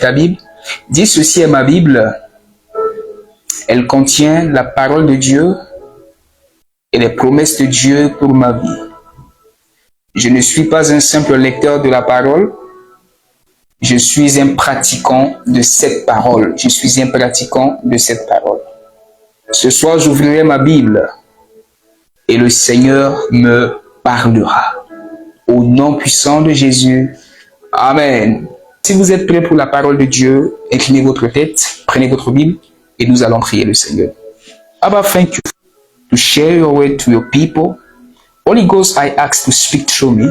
ta Bible, dis ceci est ma Bible. Elle contient la parole de Dieu et les promesses de Dieu pour ma vie. Je ne suis pas un simple lecteur de la parole, je suis un pratiquant de cette parole. Je suis un pratiquant de cette parole. Ce soir, j'ouvrirai ma Bible et le Seigneur me parlera. Au nom puissant de Jésus. Amen. Si vous êtes prêts pour la parole de Dieu, inclinez votre tête, prenez votre Bible et nous allons prier le Seigneur. Abba, thank you to share your word to your people. Holy Ghost, I ask to speak through me.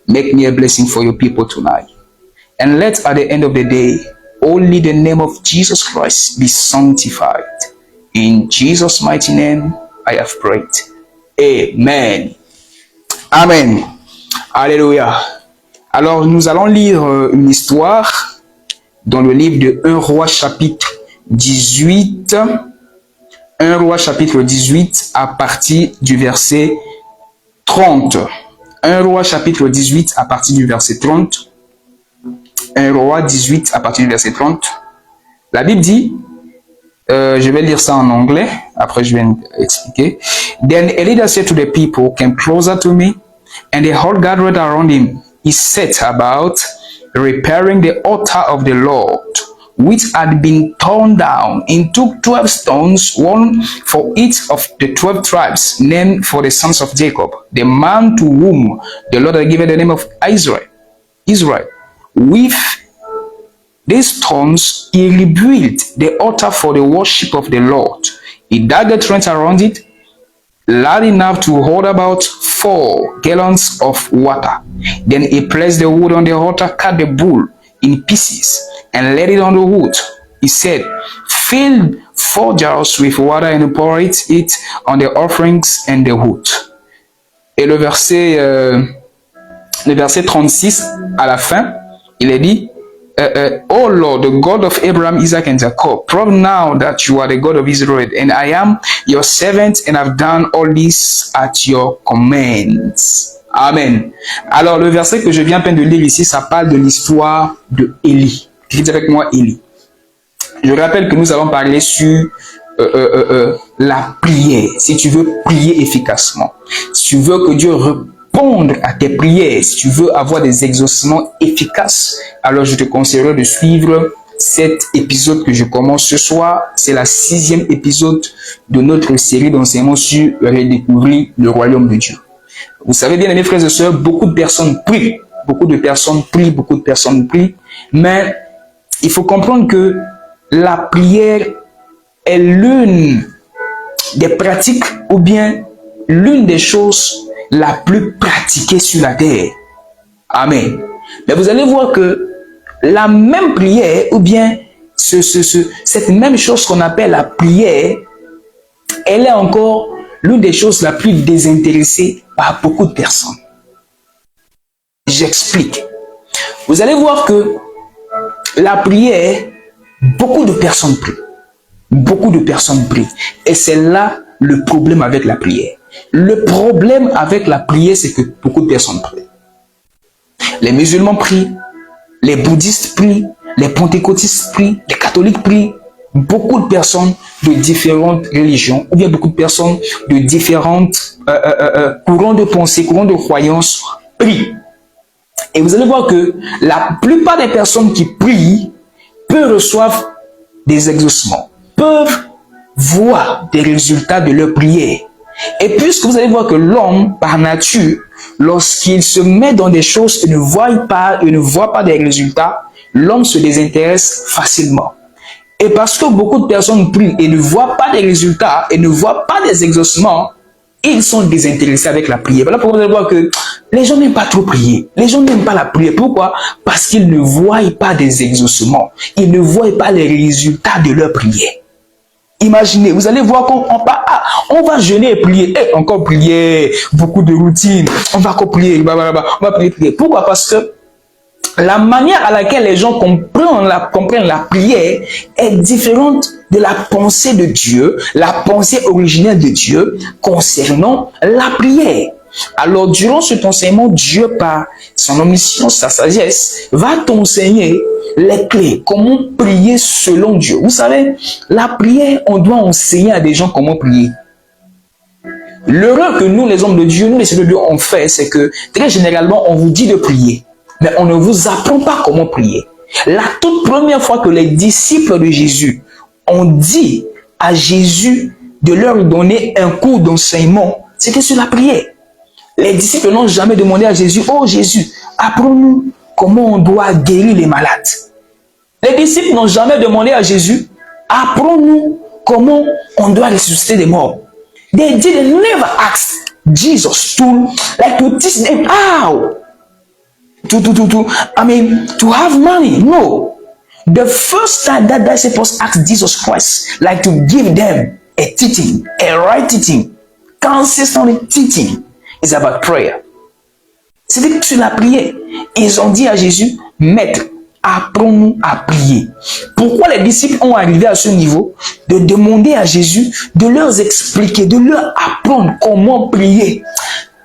Make me a blessing for your people tonight. And let at the end of the day, only the name of Jesus Christ be sanctified. In Jesus' mighty name, I have prayed. Amen. Amen. Alléluia. Alors, nous allons lire une histoire dans le livre de 1 Roi chapitre 18. 1 Roi chapitre 18 à partir du verset 30. 1 Roi chapitre 18 à partir du verset 30. 1 Roi 18 à partir du verset 30. La Bible dit, je vais lire ça en anglais, après je vais expliquer. Then Elijah said to the people, "Come closer to me," and the whole gathered around him. He set about repairing the altar of the Lord, which had been torn down, and took 12 stones, one for each of the 12 tribes, named for the sons of Jacob, the man to whom the Lord had given the name of Israel. With these stones, he rebuilt the altar for the worship of the Lord. He dug a trench around it, large enough to hold about 4 gallons of water. Then he placed the wood on the altar, cut the bull in pieces, and laid it on the wood. He said, "Fill 4 jars with water and pour it on the offerings and the wood." Et le verset 36 à la fin, il est dit, "Oh Lord, the God of Abraham, Isaac, and Jacob, prove now that you are the God of Israel, and I am your servant, and I've done all this at your commands." Amen. Alors, le verset que je viens à peine de lire ici, ça parle de l'histoire de Élie. Dites avec moi, Élie. Je rappelle que nous allons parler sur la prière. Si tu veux prier efficacement, si tu veux que Dieu réponde à tes prières, si tu veux avoir des exaucements efficaces, alors je te conseillerais de suivre cet épisode que je commence ce soir. C'est la 6e épisode de notre série d'enseignements sur redécouvrir le royaume de Dieu. Vous savez bien, mes frères et sœurs, beaucoup de personnes prient. Beaucoup de personnes prient. Mais il faut comprendre que la prière est l'une des pratiques ou bien l'une des choses la plus pratiquée sur la terre. Amen. Mais vous allez voir que la même prière ou bien cette même chose qu'on appelle la prière, elle est encore l'une des choses la plus désintéressée par beaucoup de personnes. J'explique. Vous allez voir que la prière, beaucoup de personnes prient. Beaucoup de personnes prient. Et c'est là le problème avec la prière. Le problème avec la prière, c'est que beaucoup de personnes prient. Les musulmans prient, les bouddhistes prient, les pentecôtistes prient, les catholiques prient. Beaucoup de personnes de différentes religions, ou bien beaucoup de personnes de différentes courants de pensée, courants de croyances prient. Et vous allez voir que la plupart des personnes qui prient peuvent recevoir des exaucements, peuvent voir des résultats de leur prière. Et puisque vous allez voir que l'homme, par nature, lorsqu'il se met dans des choses et ne voit pas des résultats, l'homme se désintéresse facilement. Et parce que beaucoup de personnes prient et ne voient pas des résultats et ne voient pas des exaucements, ils sont désintéressés avec la prière. Voilà pourquoi vous allez voir que les gens n'aiment pas trop prier. Les gens n'aiment pas la prière. Pourquoi? Parce qu'ils ne voient pas des exaucements. Ils ne voient pas les résultats de leur prière. Imaginez, vous allez voir qu'on va jeûner et prier. Et encore prier, beaucoup de routines. On va encore prier, on va prier. Pourquoi? Parce que la manière à laquelle les gens comprennent la prière est différente de la pensée de Dieu, la pensée originelle de Dieu concernant la prière. Alors, durant cet enseignement, Dieu, par son omniscience, sa sagesse, va t'enseigner les clés, comment prier selon Dieu. Vous savez, la prière, on doit enseigner à des gens comment prier. L'erreur que nous, les hommes de Dieu, nous, les serviteurs de Dieu, on fait, c'est que très généralement, on vous dit de prier, mais on ne vous apprend pas comment prier. La toute première fois que les disciples de Jésus ont dit à Jésus de leur donner un cours d'enseignement, c'était sur la prière. Les disciples n'ont jamais demandé à Jésus, « Oh Jésus, apprends-nous comment on doit guérir les malades. » Les disciples n'ont jamais demandé à Jésus, « Apprends-nous comment on doit ressusciter des morts. » They never ask Jesus to teach them how to have money. No. The first time that disciples asked Jesus Christ, like to give them a teaching, a right teaching, consistent teaching, is about prayer. C'était sur la prière. Ils ont dit à Jésus, Maître, apprends-nous à prier. Pourquoi les disciples ont arrivé à ce niveau de demander à Jésus de leur expliquer, de leur apprendre comment prier?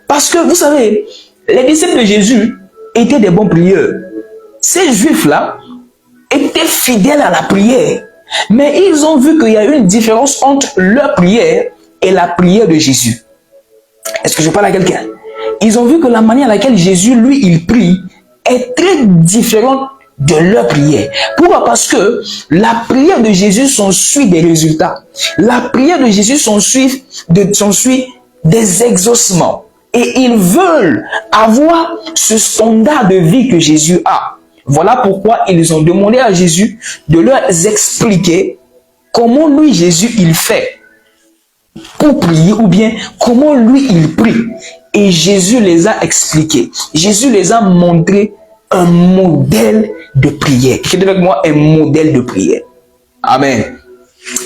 Parce que vous savez, les disciples de Jésus étaient des bons prieurs. Ces juifs-là étaient fidèles à la prière. Mais ils ont vu qu'il y a une différence entre leur prière et la prière de Jésus. Est-ce que je parle à quelqu'un? Ils ont vu que la manière à laquelle Jésus, lui, il prie est très différente de leur prière. Pourquoi? Parce que la prière de Jésus s'ensuit des résultats. La prière de Jésus s'ensuit des exaucements. Et ils veulent avoir ce standard de vie que Jésus a. Voilà pourquoi ils ont demandé à Jésus de leur expliquer comment lui, Jésus, il fait pour prier, ou bien comment lui, il prie. Et Jésus les a expliqués. Jésus les a montré un modèle de prière. Qui dit avec moi un modèle de prière? Amen.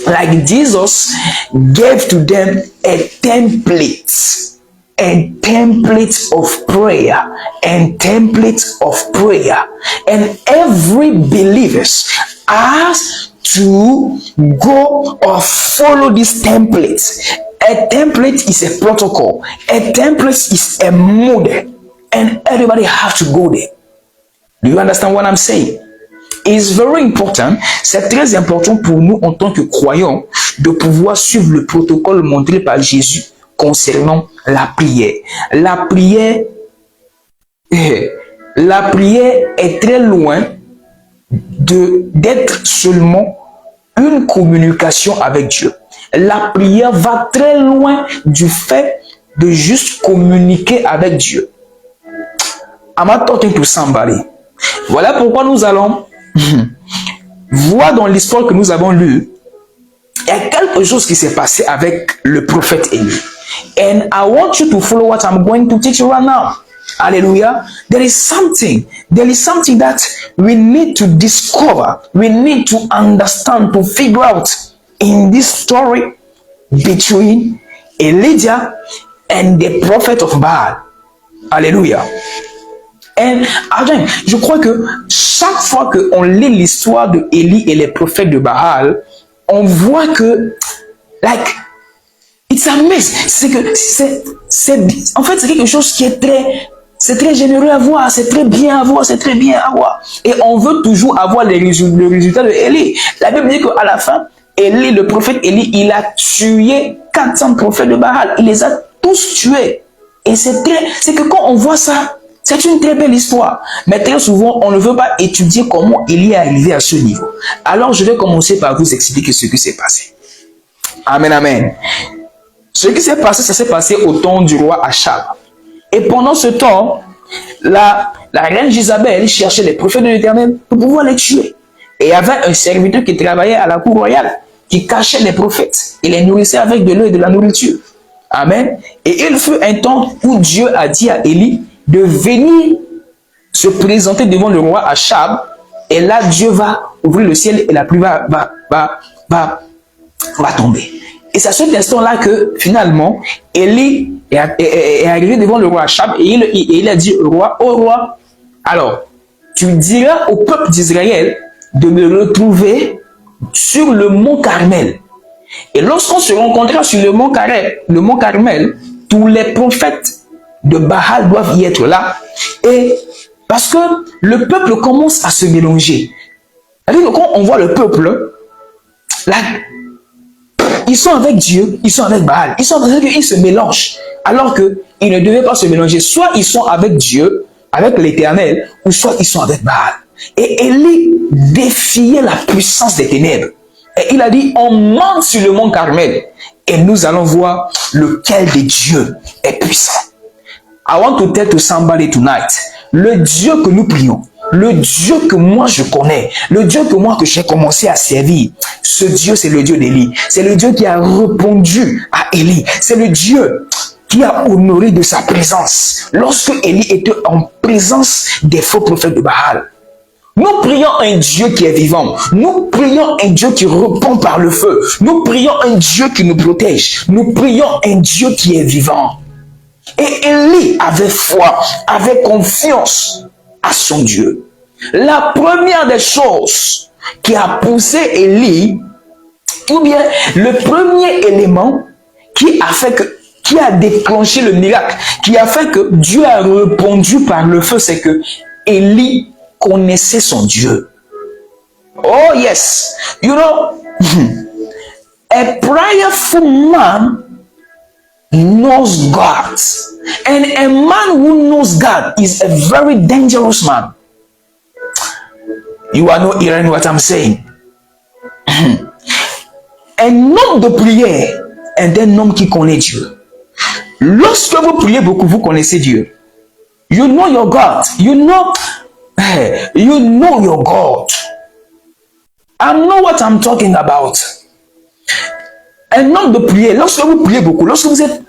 Like Jesus gave to them a template of prayer, and template of prayer. And every believer has to go or follow this template. A template is a protocol. A template is a model. And everybody has to go there. Do you understand what I'm saying? It's very important. C'est très important pour nous en tant que croyants de pouvoir suivre le protocole montré par Jésus concernant la prière. La prière est très loin d'être seulement une communication avec Dieu. La prière va très loin du fait de juste communiquer avec Dieu. I'm not talking to somebody. Voilà pourquoi nous allons voir dans l'histoire que nous avons lue, il y a quelque chose qui s'est passé avec le prophète Élie. And I want you to follow what I'm going to teach you right now. Hallelujah. There is something that we need to discover, we need to understand, to figure out in this story between Elijah and the prophet of Baal. Hallelujah. Et je crois que chaque fois qu'on lit l'histoire de Élie et les prophètes de Baal, on voit que, it's amazing. En fait, c'est quelque chose qui est très généreux à voir, c'est très bien à voir, c'est très bien à voir. Et on veut toujours avoir le résultat de Élie. La Bible dit qu'à la fin, Élie, le prophète Élie, il a tué 400 prophètes de Baal. Il les a tous tués. Et c'est que quand on voit ça, c'est une très belle histoire. Mais très souvent, on ne veut pas étudier comment Élie est arrivé à ce niveau. Alors, je vais commencer par vous expliquer ce qui s'est passé. Amen, amen. Ce qui s'est passé, ça s'est passé au temps du roi Achab. Et pendant ce temps, la reine Jézabel cherchait les prophètes de l'Éternel pour pouvoir les tuer. Et il y avait un serviteur qui travaillait à la cour royale, qui cachait les prophètes et les nourrissait avec de l'eau et de la nourriture. Amen. Et il fut un temps où Dieu a dit à Élie de venir se présenter devant le roi Achab. Et là, Dieu va ouvrir le ciel et la pluie va tomber. Et c'est à cet instant-là que, finalement, Élie est arrivé devant le roi Achab et il a dit au roi, « Oh roi, alors, tu diras au peuple d'Israël de me retrouver sur le mont Carmel. » Et lorsqu'on se rencontrera sur le mont Carmel, tous les prophètes de Baal doivent y être là. Et parce que le peuple commence à se mélanger. C'est-à-dire que quand on voit le peuple, là, ils sont avec Dieu, ils sont avec Baal. Ils se mélangent. Alors qu'ils ne devaient pas se mélanger. Soit ils sont avec Dieu, avec l'Éternel, ou soit ils sont avec Baal. Et Élie défiait la puissance des ténèbres. Et il a dit, on monte sur le mont Carmel. Et nous allons voir lequel des dieux est puissant. I want to tell to somebody tonight. Le Dieu que nous prions, le Dieu que moi je connais, le Dieu que j'ai commencé à servir, ce Dieu c'est le Dieu d'Élie. C'est le Dieu qui a répondu à Élie. C'est le Dieu qui a honoré de sa présence lorsque Élie était en présence des faux prophètes de Baal. Nous prions un Dieu qui est vivant. Nous prions un Dieu qui répond par le feu. Nous prions un Dieu qui nous protège. Nous prions un Dieu qui est vivant. Et Élie avait foi, avait confiance à son Dieu. La première des choses qui a poussé Élie, ou bien le premier élément qui a déclenché le miracle, qui a fait que Dieu a répondu par le feu, c'est que Élie connaissait son Dieu. Oh yes, you know, a prayerful man knows God, and a man who knows God is a very dangerous man. You are not hearing what I'm saying. Un homme de prière est un homme qui connaît Dieu. Lorsque vous priez beaucoup, vous connaissez Dieu. You know your God. You know your God. I know what I'm talking about. Un homme de prière, lorsque vous priez beaucoup, lorsque vous êtes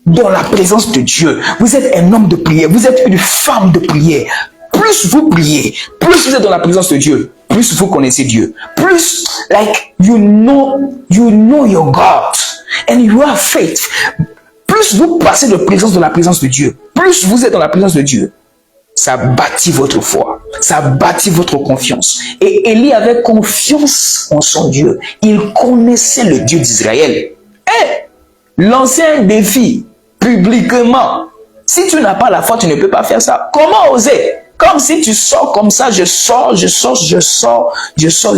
dans la présence de Dieu, vous êtes un homme de prière, vous êtes une femme de prière. Plus vous priez, plus vous êtes dans la présence de Dieu, plus vous connaissez Dieu. Plus, like, you know your God and you have faith. Plus vous passez de présence dans la présence de Dieu, plus vous êtes dans la présence de Dieu, ça bâtit votre foi, ça bâtit votre confiance. Et Élie avait confiance en son Dieu. Il connaissait le Dieu d'Israël. Et lancer un défi publiquement, si tu n'as pas la foi, tu ne peux pas faire ça. Comment oser? Comme si tu sors comme ça, je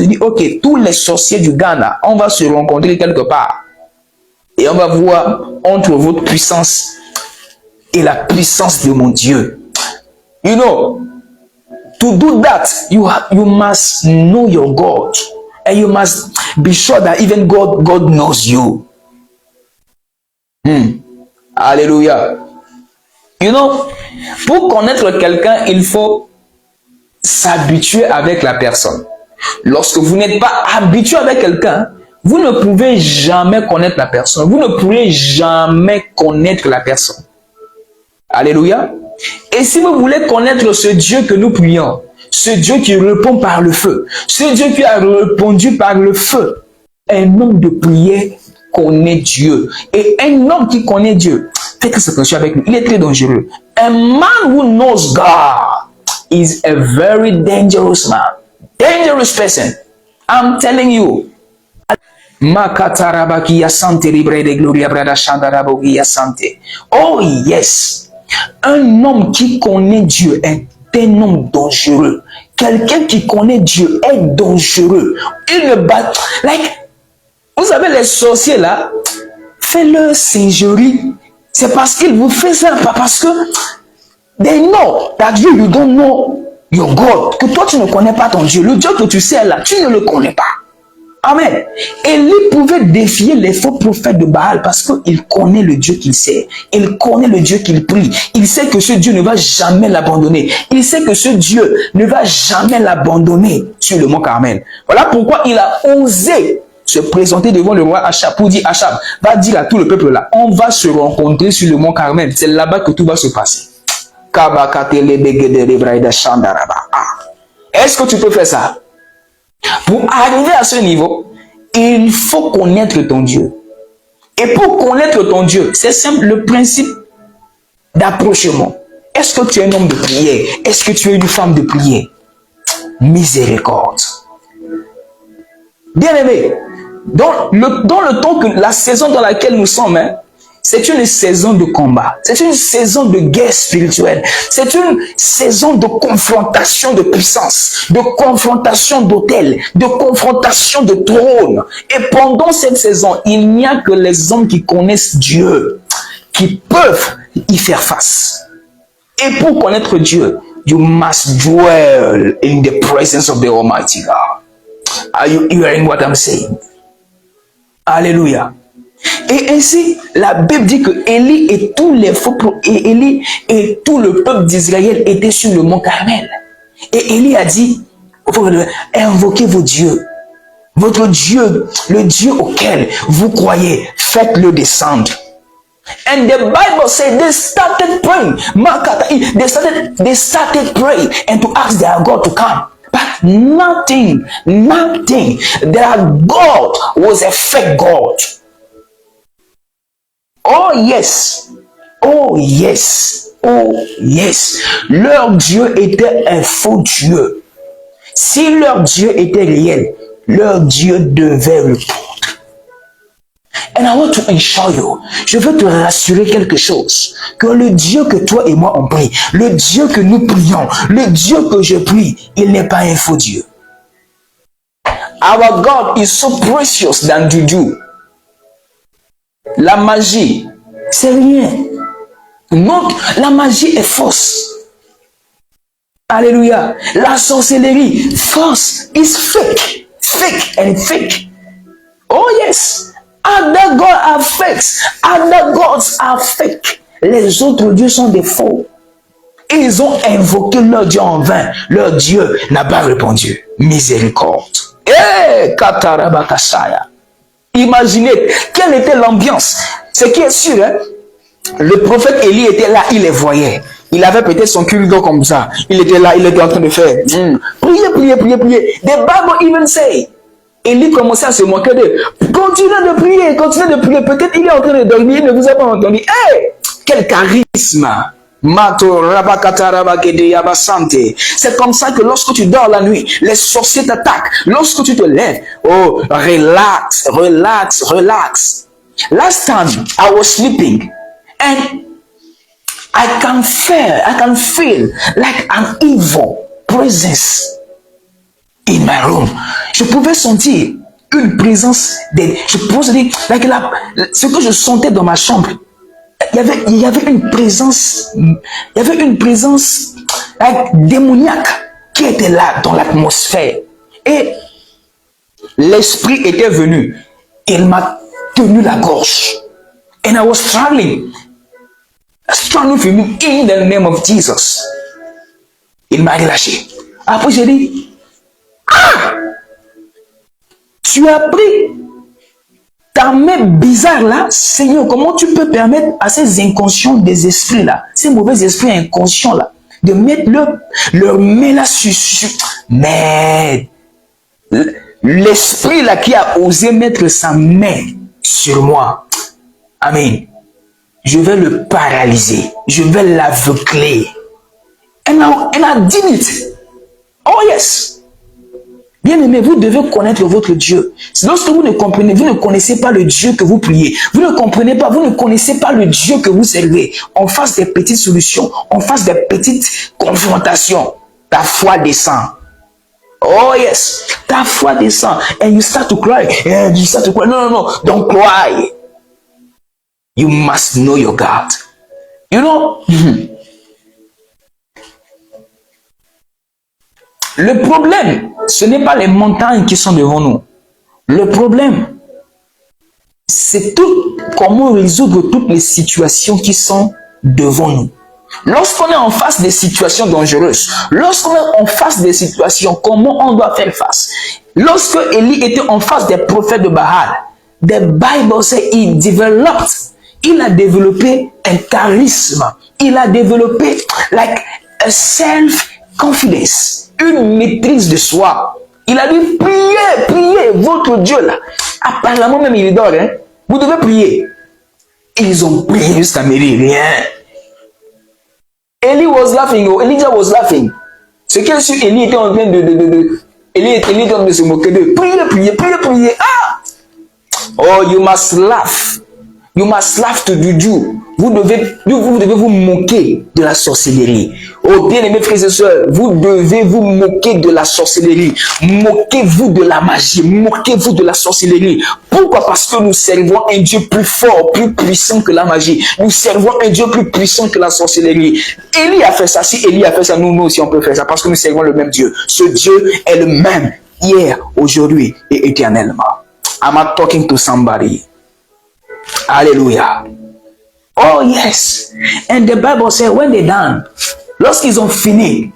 dis, ok, tous les sorciers du Ghana, on va se rencontrer quelque part. Et on va voir entre votre puissance et la puissance de mon Dieu. You know, to do that, you must know your God. And you must be sure that even God knows you. Alléluia. You know, pour connaître quelqu'un, il faut s'habituer avec la personne. Lorsque vous n'êtes pas habitué avec quelqu'un, vous ne pouvez jamais connaître la personne. Vous ne pourrez jamais connaître la personne. Alléluia. Et si vous voulez connaître ce Dieu que nous prions, ce Dieu qui répond par le feu, ce Dieu qui a répondu par le feu, un homme de prière connaît Dieu. Et un homme qui connaît Dieu, faites cette attention avec lui, il est très dangereux. A man who knows God is a very dangerous man. Dangerous person. I'm telling you. Oh yes. Un homme qui connaît Dieu est un homme dangereux. Quelqu'un qui connaît Dieu est dangereux. Il ne bat. Like, vous savez, les sorciers là, faites-leur singerie. C'est parce qu'ils vous font ça, pas parce que they know that you don't know your God. Que toi tu ne connais pas ton Dieu. Le Dieu que tu sais là, tu ne le connais pas. Amen. Élie pouvait défier les faux prophètes de Baal parce qu'il connaît le Dieu qu'il sait. Il connaît le Dieu qu'il prie. Il sait que ce Dieu ne va jamais l'abandonner. Il sait que ce Dieu ne va jamais l'abandonner sur le mont Carmel. Voilà pourquoi il a osé se présenter devant le roi Achab pour dire, Achab, va dire à tout le peuple là, on va se rencontrer sur le mont Carmel. C'est là-bas que tout va se passer. Est-ce que tu peux faire ça? Pour arriver à ce niveau, il faut connaître ton Dieu. Et pour connaître ton Dieu, c'est simple, le principe d'approchement. Est-ce que tu es un homme de prière? Est-ce que tu es une femme de prière? Miséricorde. Bien aimé, dans le temps que la saison dans laquelle nous sommes, hein, C'est une saison de combat. C'est une saison de guerre spirituelle. C'est une saison de confrontation de puissance, de confrontation d'autel, de confrontation de trône. Et pendant cette saison, il n'y a que les hommes qui connaissent Dieu qui peuvent y faire face. Et pour connaître Dieu, you must dwell in the presence of the Almighty God. Are you hearing what I'm saying? Alléluia. Et ainsi, la Bible dit que Élie et tous les faux et Élie et tout le peuple d'Israël étaient sur le mont Carmel. Et Élie a dit, invoquez vos dieux. Votre Dieu, le Dieu auquel vous croyez, faites-le descendre. And the Bible said they started praying. They started praying and to ask their God to come. But nothing. Their God was a fake God. Oh yes. Leur Dieu était un faux Dieu. Si leur Dieu était réel, leur Dieu devait le prendre. And I want to assure you, je veux te rassurer quelque chose, que le Dieu que toi et moi on prie, le Dieu que nous prions, le Dieu que je prie, il n'est pas un faux Dieu. Our God is so precious than juju. La magie, c'est rien. Non, la magie est fausse. Alléluia. La sorcellerie, fausse, is fake. Fake and fake. Oh yes. Other gods are fakes. Other gods are fake. Les autres dieux sont des faux. Ils ont invoqué leur Dieu en vain. Leur Dieu n'a pas répondu. Miséricorde. Katarabakasaya. Imaginez quelle était l'ambiance. Ce qui est sûr, hein, le prophète Élie était là, il les voyait. Il avait peut-être son culot comme ça. Il était là, il était en train de faire. Priez. The Bible even say. Élie commençait à se moquer d'eux. Continuez de prier. Peut-être il est en train de dormir, il ne vous a pas entendu. Hey, quel charisme! C'est comme ça que lorsque tu dors la nuit, les sorciers t'attaquent. Lorsque tu te lèves, oh, relax. Last time I was sleeping and I can feel like an evil presence in my room. Je pouvais sentir une présence ce que je sentais dans ma chambre. Il y avait une présence démoniaque qui était là dans l'atmosphère. Et l'esprit était venu. Il m'a tenu la gorge. And I was struggling for me in the name of Jesus. Il m'a relâché. Après j'ai dit, tu as pris ta main bizarre là, Seigneur, comment tu peux permettre à ces inconscients des esprits là, ces mauvais esprits inconscients là, de mettre leur main là sur. Mais l'esprit là qui a osé mettre sa main sur moi, amen, je vais le paralyser, je vais l'aveugler. And I did it. Oh yes. Bien-aimé, vous devez connaître votre Dieu. Lorsque vous ne connaissez pas le Dieu que vous priez, vous ne connaissez pas le Dieu que vous servez, on fasse des petites solutions, on fasse des petites confrontations, ta foi descend. Oh yes, ta foi descend. And you start to cry. No, don't cry. You must know your God. You know, le problème, ce n'est pas les montagnes qui sont devant nous. Le problème, c'est comment résoudre toutes les situations qui sont devant nous. Lorsqu'on est en face des situations dangereuses, lorsqu'on est en face des situations, comment on doit faire face? Lorsque Élie était en face des prophètes de Baal, the Bible says il a développé un charisme, il a développé like a self-confidence, une maîtrise de soi. Il a dit, priez, votre Dieu là. Apparemment même il dort, hein. Vous devez prier. Ils ont prié jusqu'à midi, rien. Elijah was laughing. Ce qui est sûr, Élie était en train Élie était en train de se moquer d'eux. Priez. Ah! Oh, you must laugh. You must laugh to juju. Vous devez vous moquer de la sorcellerie. Oh, bien-aimés frères et sœurs, vous devez vous moquer de la sorcellerie. Moquez-vous de la magie. Moquez-vous de la sorcellerie. Pourquoi? Parce que nous servons un Dieu plus fort, plus puissant que la magie. Nous servons un Dieu plus puissant que la sorcellerie. Élie a fait ça. Si Élie a fait ça, nous aussi on peut faire ça. Parce que nous servons le même Dieu. Ce Dieu est le même hier, aujourd'hui et éternellement. Am I talking to somebody? Hallelujah. Oh yes. And the Bible says when they done, lorsqu'ils ont fini,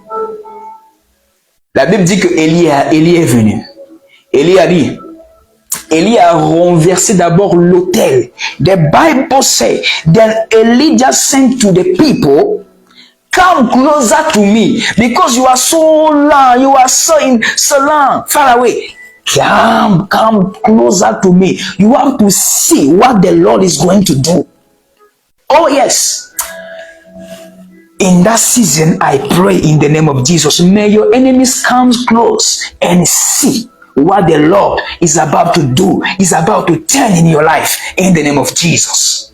la Bible dit que Élie est venu. Élie a dit, Élie a renversé d'abord l'autel. The Bible says that Elijah sent to the people, come closer to me because you are so long, you are so long, far away. Come closer to me. You have to see what the Lord is going to do. Oh yes. In that season, I pray in the name of Jesus, may your enemies come close and see what the Lord is about to do, is about to turn in your life in the name of Jesus.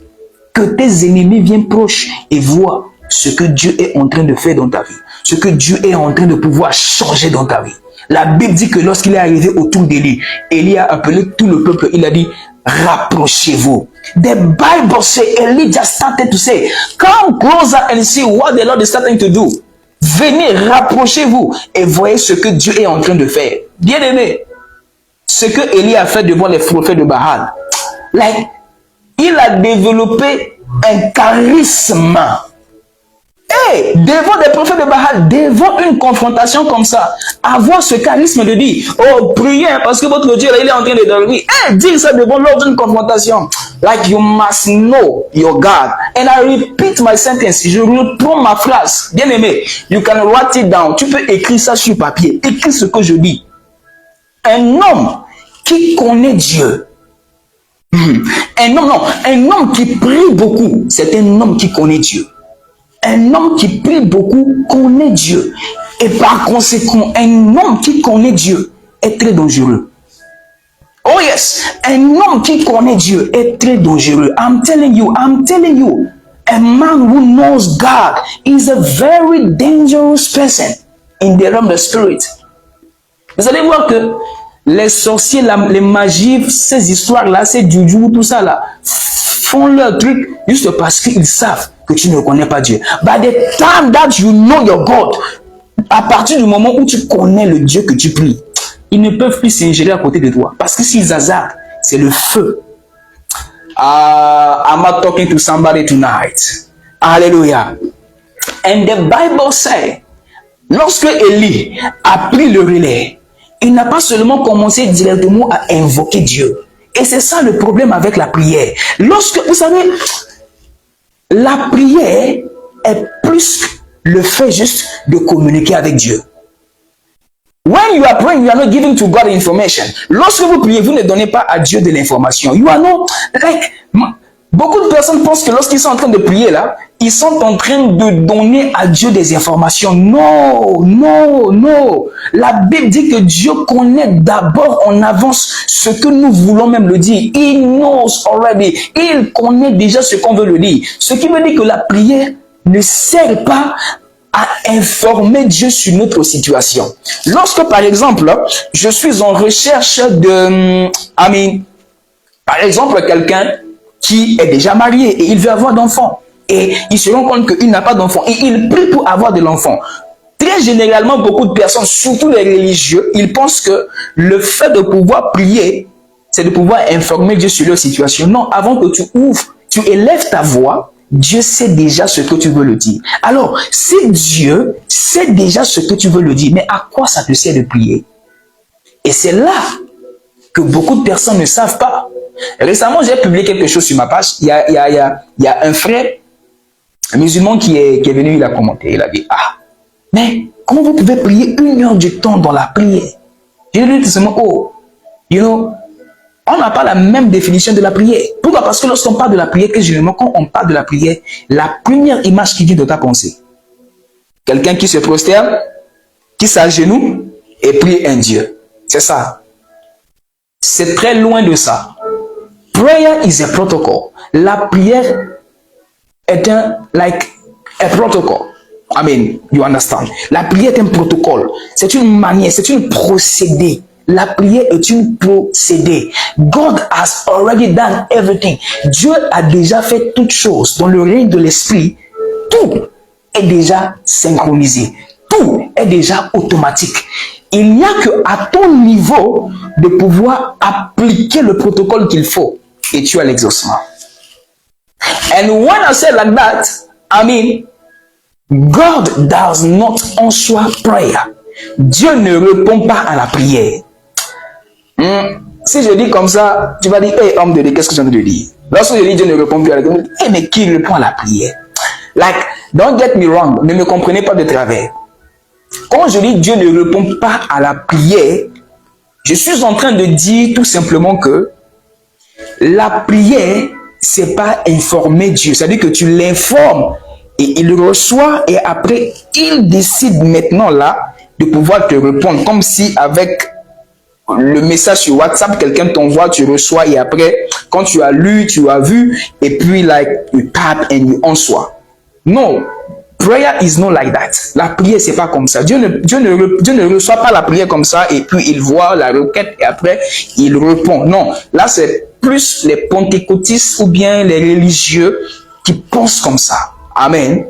Que tes ennemis viennent proches et voient ce que Dieu est en train de faire dans ta vie, ce que Dieu est en train de pouvoir changer dans ta vie. La Bible dit que lorsqu'il est arrivé autour d'Élie, Élie a appelé tout le peuple, il a dit, rapprochez-vous. The Bible says Elijah started to say, come closer and see what the Lord is starting to do. Venez, rapprochez-vous et voyez ce que Dieu est en train de faire. Bien aimé, ce que Élie a fait devant les prophètes de Baal, like, il a développé un charisme. Hey, devant des prophètes de Baal, devant une confrontation comme ça, avoir ce charisme de dire, oh, priez parce que votre Dieu, là, il est en train de dormir. Hey, dire ça devant lors d'une confrontation. Like, you must know your God. And I repeat my sentence. Je reprends ma phrase. Bien aimé, you can write it down. Tu peux écrire ça sur papier. Écris ce que je dis. Un homme qui connaît Dieu. Un homme qui prie beaucoup, c'est un homme qui connaît Dieu. Un homme qui prie beaucoup connaît Dieu. Et par conséquent, un homme qui connaît Dieu est très dangereux. Oh yes, un homme qui connaît Dieu est très dangereux. I'm telling you, a man who knows God is a very dangerous person in the realm of the spirit. Vous allez voir que les sorciers, les magies, ces histoires-là, ces juju, tout ça là, font leur truc juste parce qu'ils savent que tu ne connais pas Dieu. By the time that you know your God, à partir du moment où tu connais le Dieu que tu pries, ils ne peuvent plus s'ingérer à côté de toi. Parce que s'ils hasardent, c'est le feu. I'm not talking to somebody tonight. Hallelujah. And the Bible says, lorsque Élie a pris le relais, il n'a pas seulement commencé directement à invoquer Dieu. Et c'est ça le problème avec la prière. Lorsque, vous savez, la prière est plus le fait juste de communiquer avec Dieu. When you are praying, you are not giving to God information. Lorsque vous priez, vous ne donnez pas à Dieu de l'information. You are not, like, beaucoup de personnes pensent que lorsqu'ils sont en train de prier là, ils sont en train de donner à Dieu des informations. Non. La Bible dit que Dieu connaît d'abord en avance ce que nous voulons même le dire. He knows already. Il connaît déjà ce qu'on veut le dire. Ce qui veut dire que la prière ne sert pas à informer Dieu sur notre situation. Lorsque, par exemple, je suis en recherche de, par exemple, quelqu'un qui est déjà marié et il veut avoir d'enfants. Et il se rend compte qu'il n'a pas d'enfant. Et il prie pour avoir de l'enfant. Très généralement, beaucoup de personnes, surtout les religieux, ils pensent que le fait de pouvoir prier, c'est de pouvoir informer Dieu sur leur situation. Non, avant que tu ouvres, tu élèves ta voix, Dieu sait déjà ce que tu veux le dire. Alors, si Dieu sait déjà ce que tu veux le dire, mais à quoi ça te sert de prier? Et c'est là que beaucoup de personnes ne savent pas. Récemment, j'ai publié quelque chose sur ma page. Il y a un frère musulman qui est venu, il a commenté. Il a dit, mais comment vous pouvez prier 1 heure du temps dans la prière? J'ai dit tout simplement, on n'a pas la même définition de la prière. Pourquoi? Parce que lorsqu'on parle de la prière, généralement, quand on parle de la prière, la première image qui vient de ta pensée, quelqu'un qui se prosterne, qui s'agenouille et prie un Dieu. C'est ça. C'est très loin de ça. prayer is a protocol. La prière est un protocol. I mean, you understand? La prière est un protocole. C'est une manière, c'est une procédé. La prière est une procédé. God has already done everything. Dieu a déjà fait toutes choses. Dans le règne de l'esprit, tout est déjà synchronisé. Tout est déjà automatique. Il n'y a qu'à ton niveau de pouvoir appliquer le protocole qu'il faut. Et tu as l'exaucement. And when I say like that, I mean, God does not answer prayer. Dieu ne répond pas à la prière. Si je dis comme ça, tu vas dire, hey, homme de Dieu, qu'est-ce que j'ai envie de dire? Lorsque je dis Dieu ne répond plus à la prière, hey, mais qui répond à la prière? Like, don't get me wrong, ne me comprenez pas de travers. Quand je dis Dieu ne répond pas à la prière, je suis en train de dire tout simplement que la prière, c'est pas informer Dieu. C'est-à-dire que tu l'informes et il reçoit et après, il décide maintenant là de pouvoir te répondre. Comme si avec le message sur WhatsApp, quelqu'un t'envoie, tu reçois et après, quand tu as lu, tu as vu et puis like, you tap and you reçois. Non. Prayer is not like that. La prière, c'est pas comme ça. Dieu ne reçoit pas la prière comme ça et puis il voit la requête et après, il répond. Non. Là, c'est plus les pentecôtistes ou bien les religieux qui pensent comme ça. Amen.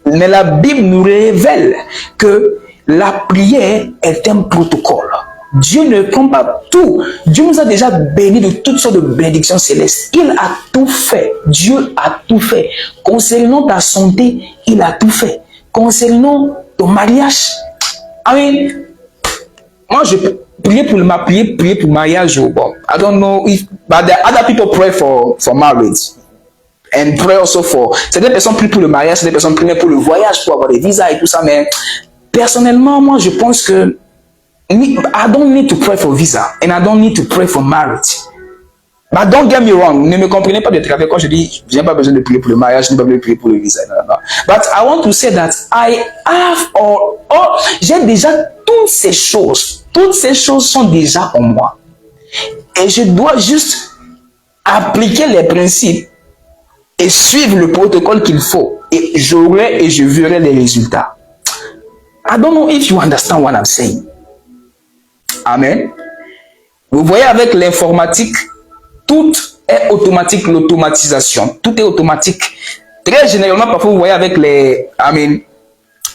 Mais la Bible nous révèle que la prière est un protocole. Dieu ne prend pas tout. Dieu nous a déjà bénis de toutes sortes de bénédictions célestes. Il a tout fait. Dieu a tout fait. Concernant ta santé, il a tout fait. Concernant ton mariage, I mean, moi je prier pour le mariage. Bon, I don't know if, but the other people pray for marriage. And pray also for. Certaines personnes prient pour le mariage, certaines personnes prient pour le voyage, pour avoir des visas et tout ça. Mais personnellement, moi je pense que I don't need to pray for visa and I don't need to pray for marriage. But don't get me wrong, ne me comprenez pas de travers quand je dis je n'ai pas besoin de prier pour le mariage, je n'ai pas besoin de prier pour le visa. Non. But I want to say that I have j'ai déjà toutes ces choses. Toutes ces choses sont déjà en moi. Et je dois juste appliquer les principes et suivre le protocole qu'il faut. Et j'aurai et je verrai les résultats. I don't know if you understand what I'm saying. Amen. Vous voyez, avec l'informatique, tout est automatique, l'automatisation. Tout est automatique. Très généralement, parfois, vous voyez avec les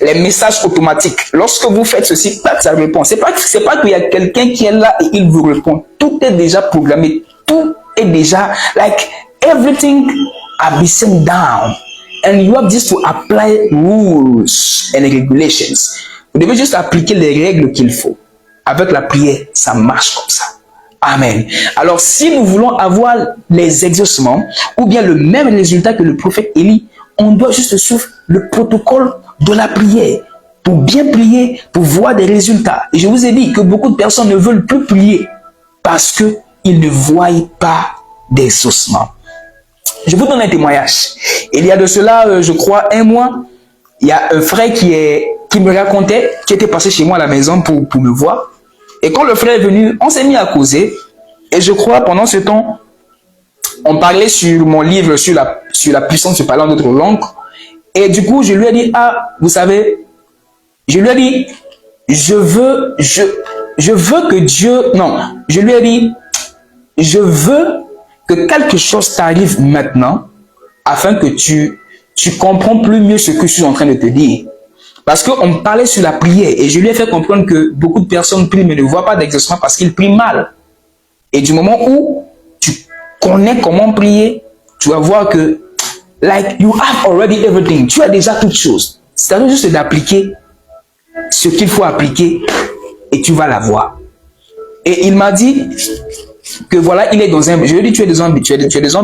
messages automatiques. Lorsque vous faites ceci, ça répond. C'est pas qu'il y a quelqu'un qui est là et il vous répond. Tout est déjà programmé. Tout est déjà, like, everything has been sent down. And you have just to apply rules and regulations. Vous devez juste appliquer les règles qu'il faut. Avec la prière, ça marche comme ça. Amen. Alors, si nous voulons avoir les exaucements ou bien le même résultat que le prophète Élie, on doit juste suivre le protocole de la prière pour bien prier, pour voir des résultats. Et je vous ai dit que beaucoup de personnes ne veulent plus prier parce qu'ils ne voient pas d'exaucement. Je vous donne un témoignage. Il y a de cela, je crois, un mois, il y a un frère qui me racontait, qui était passé chez moi à la maison pour me voir. Et quand le frère est venu, on s'est mis à causer. Et je crois, pendant ce temps, on parlait sur mon livre, sur la puissance de parler en d'autres langues. Et du coup, je lui ai dit, vous savez, je lui ai dit, je veux que Dieu, non, je lui ai dit, je veux que quelque chose t'arrive maintenant, afin que tu comprends plus mieux ce que je suis en train de te dire. Parce qu'on parlait sur la prière et je lui ai fait comprendre que beaucoup de personnes prient mais ne voient pas d'exaucement parce qu'ils prient mal. Et du moment où tu connais comment prier, tu vas voir que, like, you have already everything. Tu as déjà toutes choses. C'est-à-dire juste d'appliquer ce qu'il faut appliquer et tu vas l'avoir. Et il m'a dit que voilà, il est dans un... Je lui ai dit, tu es dans un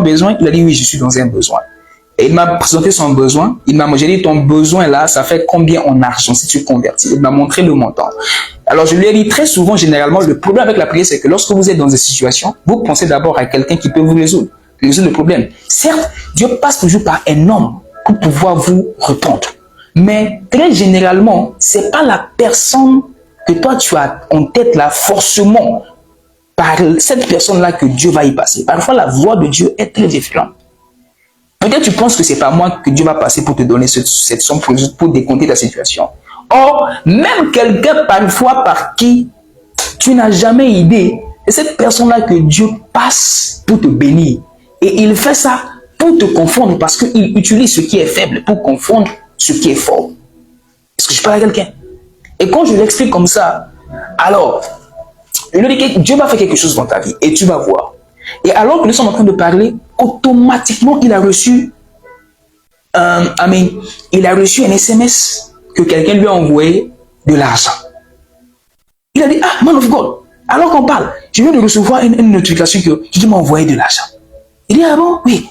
besoin. Il a dit, oui, je suis dans un besoin. Et il m'a présenté son besoin. J'ai dit, ton besoin là, ça fait combien en argent si tu convertis? Il m'a montré le montant. Alors je lui ai dit, très souvent, généralement, le problème avec la prière, c'est que lorsque vous êtes dans des situations, vous pensez d'abord à quelqu'un qui peut vous résoudre le problème. Certes, Dieu passe toujours par un homme pour pouvoir vous répondre. Mais très généralement, c'est pas la personne que toi tu as en tête là forcément par cette personne-là que Dieu va y passer. Parfois, la voix de Dieu est très différente. Peut-être tu penses que c'est pas moi que Dieu va passer pour te donner cette somme pour décompter ta situation. Or, même quelqu'un parfois par qui tu n'as jamais idée, c'est cette personne-là que Dieu passe pour te bénir. Et il fait ça pour te confondre parce qu'il utilise ce qui est faible pour confondre ce qui est fort. Est-ce que je parle à quelqu'un? Et quand je l'explique comme ça, alors, je lui dis que Dieu va faire quelque chose dans ta vie et tu vas voir. Et alors que nous sommes en train de parler, automatiquement, il a reçu un SMS que quelqu'un lui a envoyé de l'argent. Il a dit, ah, man of God, alors qu'on parle, je viens de recevoir une notification qui m'a envoyé de l'argent. Il dit, ah bon? Oui.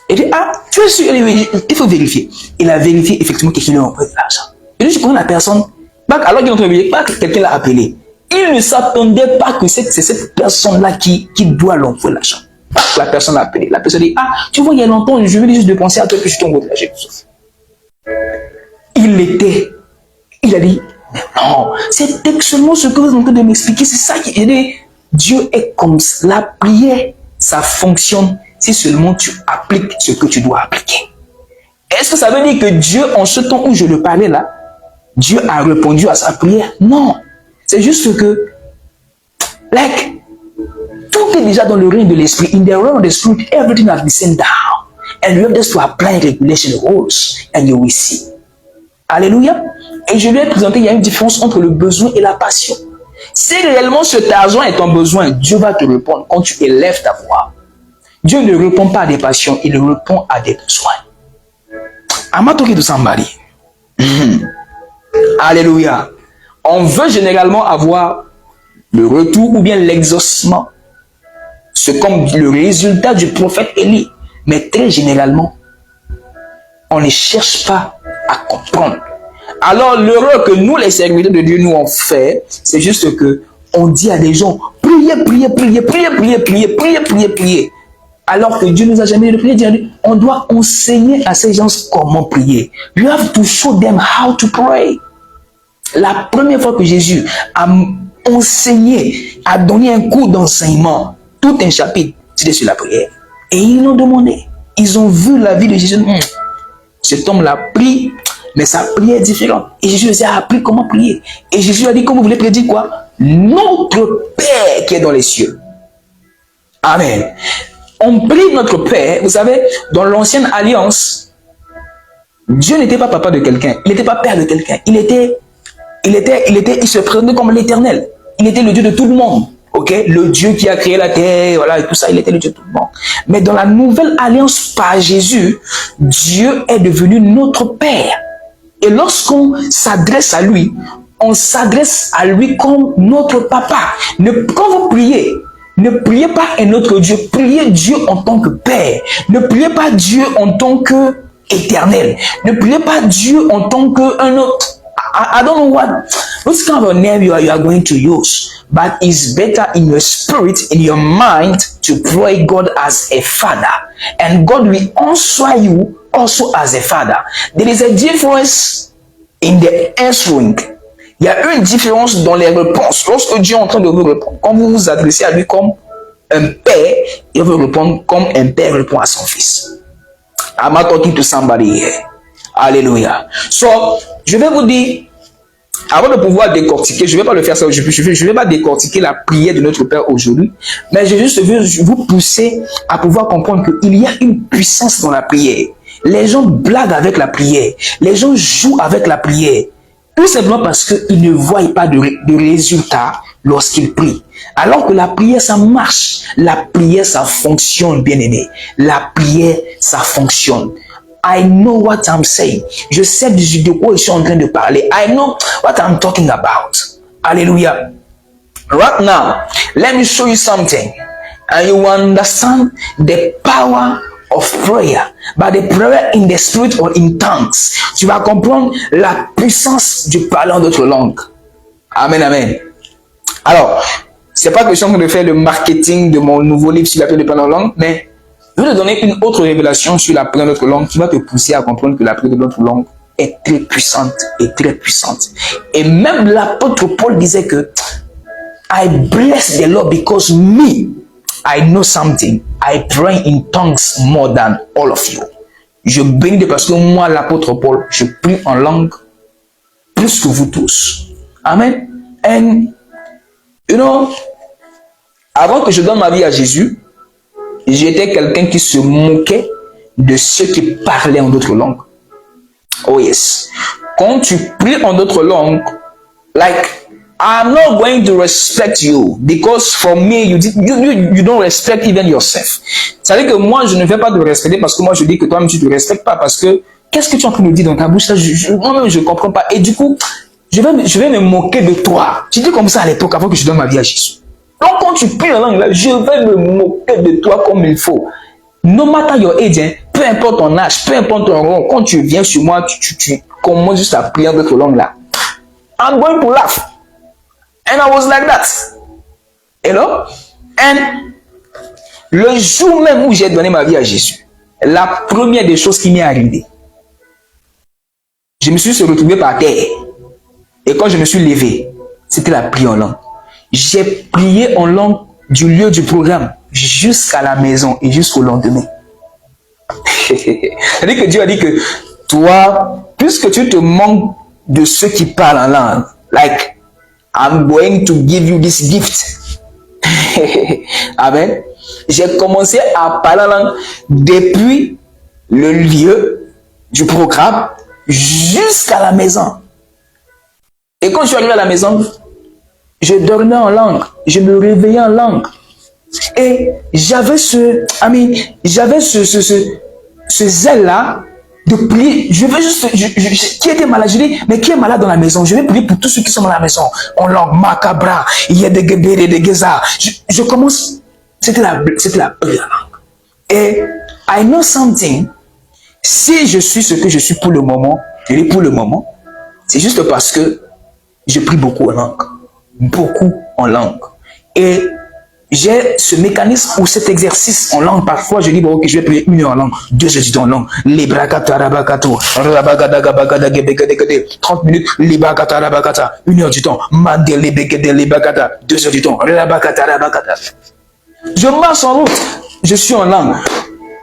Il dit, ah, tu es sûr? Il faut vérifier. Il a vérifié effectivement que quelqu'un lui a envoyé de l'argent. Il dit, je connais la personne, alors qu'il est en train de vérifier, quelqu'un l'a appelé. Il ne s'attendait pas que c'est cette personne-là qui doit l'envoyer l'argent. La personne l'a appelé. La personne dit, ah, tu vois, il y a longtemps, je venais juste de penser à toi que je t'envoie de l'argent. Il a dit, non, c'est seulement ce que vous êtes en train de m'expliquer. C'est ça qui est dit. Dieu est comme ça. La prière, ça fonctionne si seulement tu appliques ce que tu dois appliquer. Est-ce que ça veut dire que Dieu, en ce temps où je le parlais là, Dieu a répondu à sa prière? Non. C'est juste que, tout est déjà dans le règne de l'esprit. In the realm of the spirit, everything has been sent down. And you have just to apply regulation rules and you will see. Alléluia. Et je lui ai présenté, il y a une différence entre le besoin et la passion. Si réellement cet argent est ton besoin, Dieu va te répondre quand tu élèves ta voix. Dieu ne répond pas à des passions, il répond à des besoins. I'm talking to somebody. Alléluia. On veut généralement avoir le retour ou bien l'exaucement. C'est comme le résultat du prophète Élie. Mais très généralement, on ne cherche pas à comprendre. Alors l'erreur que nous, les serviteurs de Dieu, nous on fait, c'est juste que on dit à des gens, priez, priez, priez, priez, priez, priez, priez, priez, priez. Alors que Dieu nous a jamais dit de prier. On doit enseigner à ces gens comment prier. You have to show them how to pray. La première fois que Jésus a enseigné, a donné un cours d'enseignement, tout un chapitre, c'était sur la prière. Et ils l'ont demandé. Ils ont vu la vie de Jésus. Cet homme l'a pris, mais sa prière est différente. Et Jésus les a appris comment prier. Et Jésus a dit, comme vous voulez prier, quoi? Notre Père qui est dans les cieux. Amen. On prie notre Père. Vous savez, dans l'ancienne alliance, Dieu n'était pas papa de quelqu'un. Il n'était pas père de quelqu'un. Il se présentait comme l'Éternel. Il était le Dieu de tout le monde. Ok, le Dieu qui a créé la terre, voilà, et tout ça, il était le Dieu de tout le monde. Mais dans la nouvelle alliance par Jésus, Dieu est devenu notre Père. Et lorsqu'on s'adresse à lui, on s'adresse à lui comme notre papa. Quand vous priez, ne priez pas un autre Dieu, priez Dieu en tant que Père. Ne priez pas Dieu en tant que éternel. Ne priez pas Dieu en tant qu'un autre. I don't know what kind of a name you are going to use, but it's better in your spirit, in your mind, to pray God as a father, and God will answer you also as a father. There is a difference in the answering. Il y a une différence dans les réponses. Lorsque Dieu est en train de vous répondre, quand vous vous adressez à lui comme un père, il va vous répondre comme un père répond à son fils. I'm not talking to somebody here. Alléluia. So, je vais vous dire, avant de pouvoir décortiquer, je ne vais pas le faire ça aujourd'hui, je ne vais pas décortiquer la prière de notre Père aujourd'hui, mais je juste veux vous pousser à pouvoir comprendre qu'il y a une puissance dans la prière. Les gens blaguent avec la prière, les gens jouent avec la prière, tout simplement parce qu'ils ne voient pas de résultat lorsqu'ils prient. Alors que la prière, ça marche. La prière, ça fonctionne, bien aimé. La prière, ça fonctionne. I know what I'm saying. Je sais de quoi je suis en train de parler. I know what I'm talking about. Hallelujah. Right now, let me show you something. And you understand the power of prayer. By the prayer in the spirit or in tongues. Tu vas comprendre la puissance du parler en d'autres langues. Amen, amen. Alors, c'est pas que je suis en train de faire le marketing de mon nouveau livre sur la prière de parler en langue, mais je vais te donner une autre révélation sur la prière de notre langue qui va te pousser à comprendre que la prière de notre langue est très puissante et très puissante. Et même l'apôtre Paul disait que I bless the Lord because me, I know something. I pray in tongues more than all of you. Je bénis parce que moi, l'apôtre Paul, je prie en langue plus que vous tous. Amen. And, you know, avant que je donne ma vie à Jésus, j'étais quelqu'un qui se moquait de ceux qui parlaient en d'autres langues. Oh yes. Quand tu pries en d'autres langues, like, I'm not going to respect you because for me, you don't respect even yourself. Ça veut dire que moi, je ne vais pas te respecter parce que moi, je dis que toi-même, tu ne te respectes pas parce que qu'est-ce que tu es en train de dire dans ta bouche? Moi-même, je ne comprends pas. Et du coup, je vais me moquer de toi. Tu dis comme ça à l'époque avant que je donne ma vie à Jésus. Donc, quand tu pries en langue, là, je vais me moquer de toi comme il faut. No matter your age, hein, peu importe ton âge, peu importe ton rang, quand tu viens sur moi, tu commences juste à prier en d'autres langues là. I'm going to laugh. And I was like that. You know? And le jour même où j'ai donné ma vie à Jésus, la première des choses qui m'est arrivée, je me suis retrouvé par terre. Et quand je me suis levé, c'était la prière en langue. J'ai prié en langue du lieu du programme jusqu'à la maison et jusqu'au lendemain. C'est-à-dire que Dieu a dit que toi, puisque tu te manques de ceux qui parlent en langue, like, I'm going to give you this gift. Amen. J'ai commencé à parler en langue depuis le lieu du programme jusqu'à la maison. Et quand je suis arrivé à la maison, je dormais en langue, je me réveillais en langue. Et j'avais ce zèle-là de prier. Je veux juste, qui était malade? Je dis, mais qui est malade dans la maison? Je vais prier pour tous ceux qui sont dans la maison. En langue, macabra, il y a des gebérés, des geza. Je commence, c'était la prière. Et I know something. Si je suis ce que je suis pour le moment, c'est juste parce que je prie beaucoup en langue. Beaucoup en langue. Et j'ai ce mécanisme ou cet exercice en langue. Parfois, je dis, bon, ok, je vais prier 1 heure en langue, 2 heures du temps en langue. 30 minutes, 1 heure du temps. 2 heures du temps. Je marche en route, je suis en langue.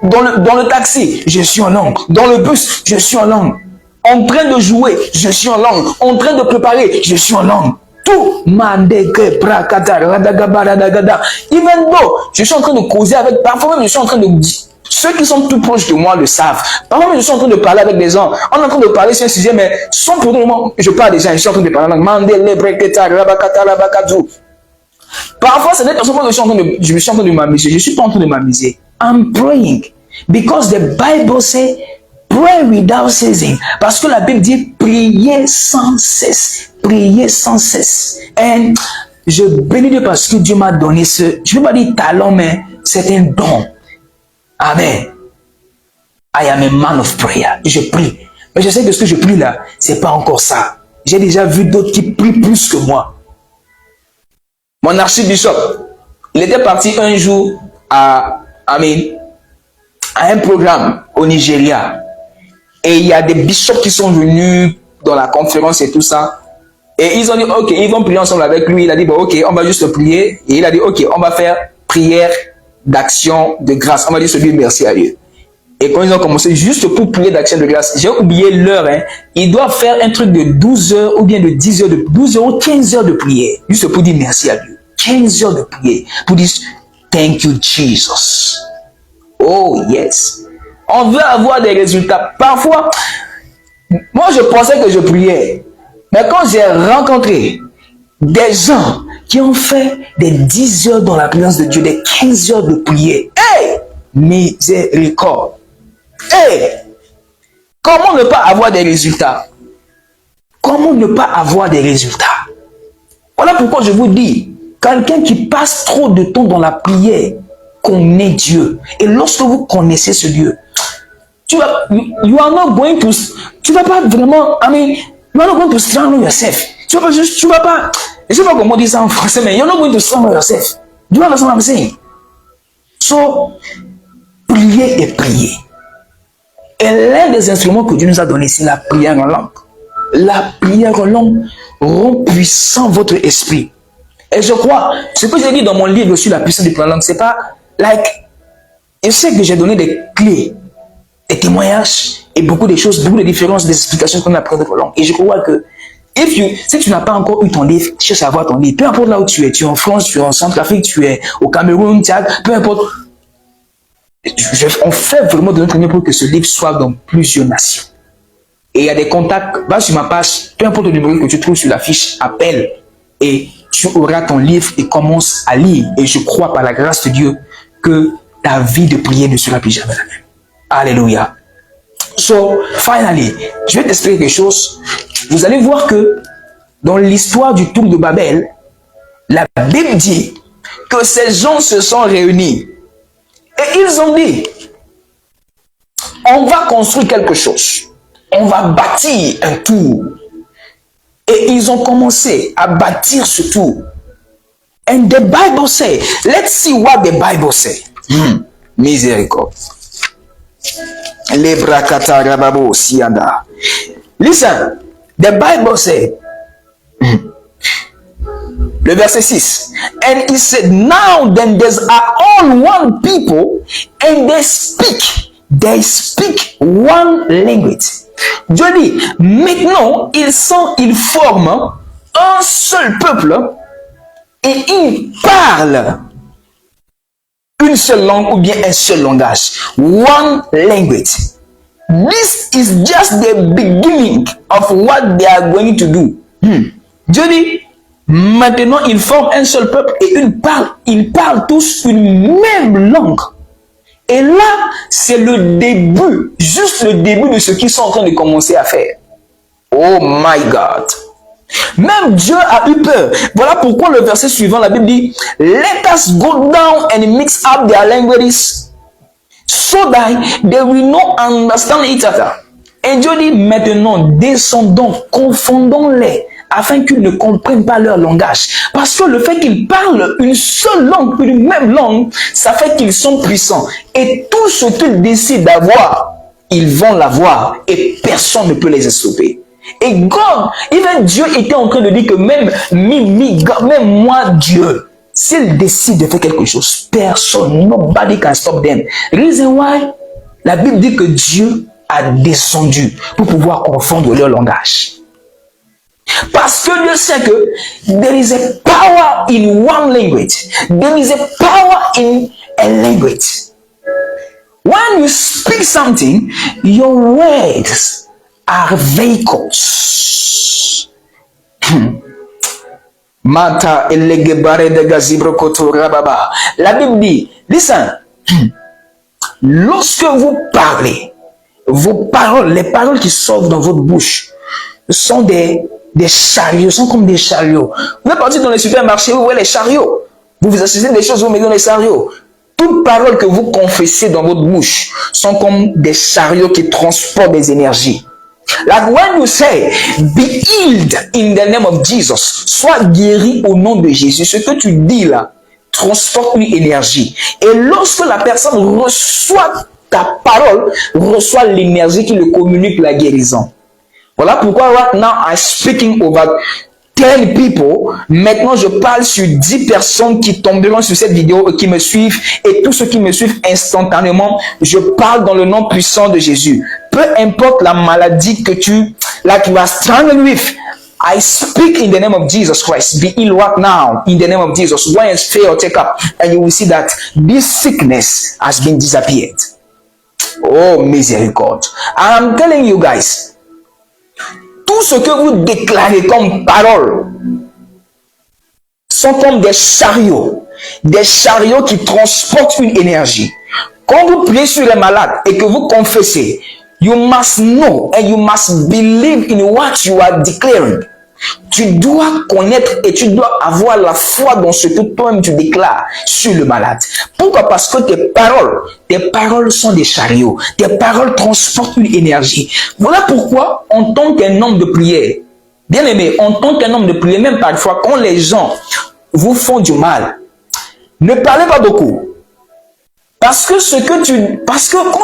Dans le taxi, je suis en langue. Dans le bus, je suis en langue. En train de jouer, je suis en langue. En train de préparer, je suis en langue. Tout. Even though je suis en train de causer avec, parfois même je suis en train de, ceux qui sont tout proches de moi le savent. Parfois même je suis en train de parler avec des gens. On est en train de parler sur un sujet, mais sans pour le moment, je parle déjà, je suis en train de parler en langue. Parfois, c'est des personnes que je suis en train de m'amuser. Je ne suis pas en train de m'amuser. I'm praying. Because the Bible says, pray without ceasing. Parce que la Bible dit, priez sans cesse. Priez sans cesse. Et je bénis Dieu parce que Dieu m'a donné ce, je ne vais pas dire talent, mais c'est un don. Amen. I am a man of prayer. Je prie. Mais je sais que ce que je prie là, ce n'est pas encore ça. J'ai déjà vu d'autres qui prient plus que moi. Mon archibishop, il était parti un jour à un programme au Nigeria. Et il y a des bishops qui sont venus dans la conférence et tout ça. Et ils ont dit, ok, ils vont prier ensemble avec lui. Il a dit, bon, ok, on va juste prier. Et il a dit, ok, on va faire prière d'action de grâce. On va juste dire merci à Dieu. Et quand ils ont commencé, juste pour prier d'action de grâce, j'ai oublié l'heure. Hein. Ils doivent faire un truc de 12 heures ou bien de 10 heures, de 12 heures ou 15 heures de prière. Juste pour dire merci à Dieu. 15 heures de prière. Pour dire, thank you, Jesus. Oh, yes. On veut avoir des résultats. Parfois, moi, je pensais que je priais. Mais quand j'ai rencontré des gens qui ont fait des 10 heures dans la présence de Dieu, des 15 heures de prière, hey, miséricorde. Hey, comment ne pas avoir des résultats? Comment ne pas avoir des résultats? Voilà pourquoi je vous dis, quelqu'un qui passe trop de temps dans la prière connaît Dieu. Et lorsque vous connaissez ce Dieu, tu vas pas vraiment, you are not going to strangle yourself. Tu vas pas, je sais pas comment dire ça en français, mais you're not going to strangle yourself. Do you understand what I'm saying? So, prier et prier. Et l'un des instruments que Dieu nous a donné, c'est la prière en langue. La prière en langue rend puissant votre esprit. Et je crois, ce que j'ai dit dans mon livre sur la puissance du plan langue, c'est pas like, je sais que j'ai donné des clés, des témoignages et beaucoup de choses, beaucoup de différences, des explications qu'on apprend de langue. Et je crois que si tu n'as pas encore eu ton livre, cherche à avoir ton livre. Peu importe là où tu es en France, tu es en Centrafrique, tu es au Cameroun, Tchad, peu importe. On fait vraiment de notre mieux pour que ce livre soit dans plusieurs nations. Et il y a des contacts, va sur ma page, peu importe le numéro que tu trouves sur la fiche, appelle et tu auras ton livre et commence à lire. Et je crois par la grâce de Dieu que ta vie de prière ne sera plus jamais la même. Alléluia. So, finally, je vais t'expliquer quelque chose. Vous allez voir que dans l'histoire du tour de Babel, la Bible dit que ces gens se sont réunis et ils ont dit, on va construire quelque chose, on va bâtir un tour. Et ils ont commencé à bâtir ce tour. And the Bible say, let's see what the Bible say. Miséricorde. Listen, the Bible said, le verset 6, and he said, now then there's all one people and they speak one language. Dieu dit, maintenant ils forment un seul peuple et ils parlent une seule langue ou bien un seul langage. One language. This is just the beginning of what they are going to do. Dieu dit, maintenant ils forment un seul peuple et ils parlent tous une même langue. Et là, c'est le début, juste le début de ce qu'ils sont en train de commencer à faire. Oh my God. Même Dieu a eu peur. Voilà pourquoi le verset suivant, la Bible dit, let us go down and mix up their languages so that they will not understand each other. Et Dieu dit, maintenant, descendons, confondons-les, afin qu'ils ne comprennent pas leur langage. Parce que le fait qu'ils parlent une seule langue, une même langue, ça fait qu'ils sont puissants. Et tout ce qu'ils décident d'avoir, ils vont l'avoir et personne ne peut les stopper. Et God, even Dieu était en train de dire que même moi Dieu, s'il décide de faire quelque chose, personne, nobody can stop them. Reason why, la Bible dit que Dieu a descendu pour pouvoir confondre leur langage. Parce que Dieu sait que there is a power in one language. There is a power in a language. When you speak something, your words are vehicles. Mata elegebare de gazibro koto rababa. La Bible dit, listen, lorsque vous parlez, vos paroles, les paroles qui sortent dans votre bouche, sont des chariots, sont comme des chariots. Vous êtes parti dans les supermarchés, vous voyez les chariots. Vous assistez des choses, vous mettez dans les chariots. Toutes paroles que vous confessez dans votre bouche sont comme des chariots qui transportent des énergies. Like when you say, be healed in the name of Jesus, sois guéri au nom de Jésus, ce que tu dis là transporte une énergie. Et lorsque la personne reçoit ta parole, reçoit l'énergie qui le communique la guérison. Voilà pourquoi right now I'm speaking over 10 people. Maintenant, je parle sur 10 personnes qui tomberont sur cette vidéo et qui me suivent. Et tous ceux qui me suivent instantanément, je parle dans le nom puissant de Jésus. Peu importe la maladie que you are struggling with, I speak in the name of Jesus Christ. Be healed right now in the name of Jesus. Go and stay or take up, and you will see that this sickness has been disappeared. Oh, miséricorde. I'm telling you guys, tout ce que vous déclarez comme parole sont comme des chariots qui transportent une énergie. Quand vous priez sur les malades et que vous confessez, you must know and you must believe in what you are declaring. Tu dois connaître et tu dois avoir la foi dans ce que toi-même tu déclares sur le malade. Pourquoi? Parce que tes paroles sont des chariots. Tes paroles transportent une énergie. Voilà pourquoi, en tant qu'un homme de prière, bien aimé, en tant qu'un homme de prière, même parfois, quand les gens vous font du mal, ne parlez pas beaucoup. Parce que quand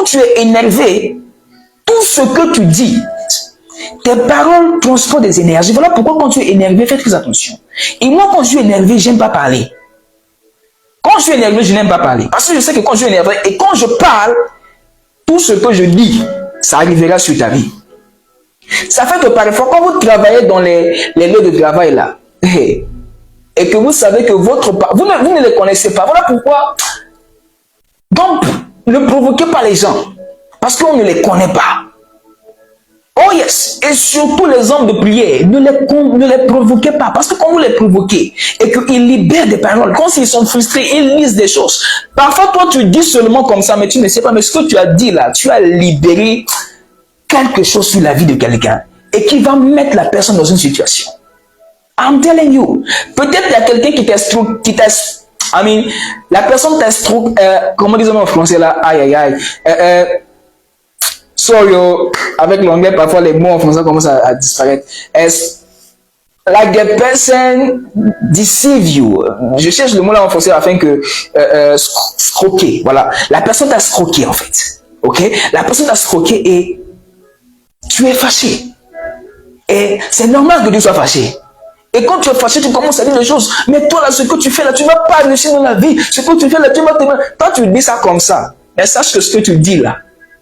tu es énervé, tout ce que tu dis, Tes paroles transportent des énergies. Voilà pourquoi quand tu es énervé, fais très attention. Et moi, quand je suis énervé, j'aime pas parler. Quand je suis énervé, je n'aime pas parler. Parce que je sais que quand je suis énervé et quand je parle, tout ce que je dis, ça arrivera sur ta vie. Ça fait que parfois, quand vous travaillez dans les lieux de travail là, et que vous savez que vous ne les connaissez pas, voilà pourquoi. Donc, ne provoquez pas les gens. Parce qu'on ne les connaît pas. Oh yes, et surtout les hommes de prière, ne les provoquez pas, parce que quand vous les provoquez et qu'ils libèrent des paroles, quand ils sont frustrés, ils lisent des choses. Parfois, toi, tu dis seulement comme ça, mais tu ne sais pas, mais ce que tu as dit là, tu as libéré quelque chose sur la vie de quelqu'un et qui va mettre la personne dans une situation. I'm telling you, peut-être il y a quelqu'un la personne t'a comment disons en français là, aïe aïe aïe, sorry, avec l'anglais, parfois les mots en français commencent à disparaître. Like the person deceive you. Je cherche le mot là en français afin que scroquer. Voilà. La personne t'a scroqué en fait. Ok? La personne t'a scroqué et tu es fâché. Et c'est normal que tu sois fâché. Et quand tu es fâché, tu commences à dire des choses. Mais toi là, ce que tu fais là, tu ne vas pas réussir dans la vie. Ce que tu fais là, tu vas te... Toi, tu dis ça comme ça. Mais sache que ce que tu dis là,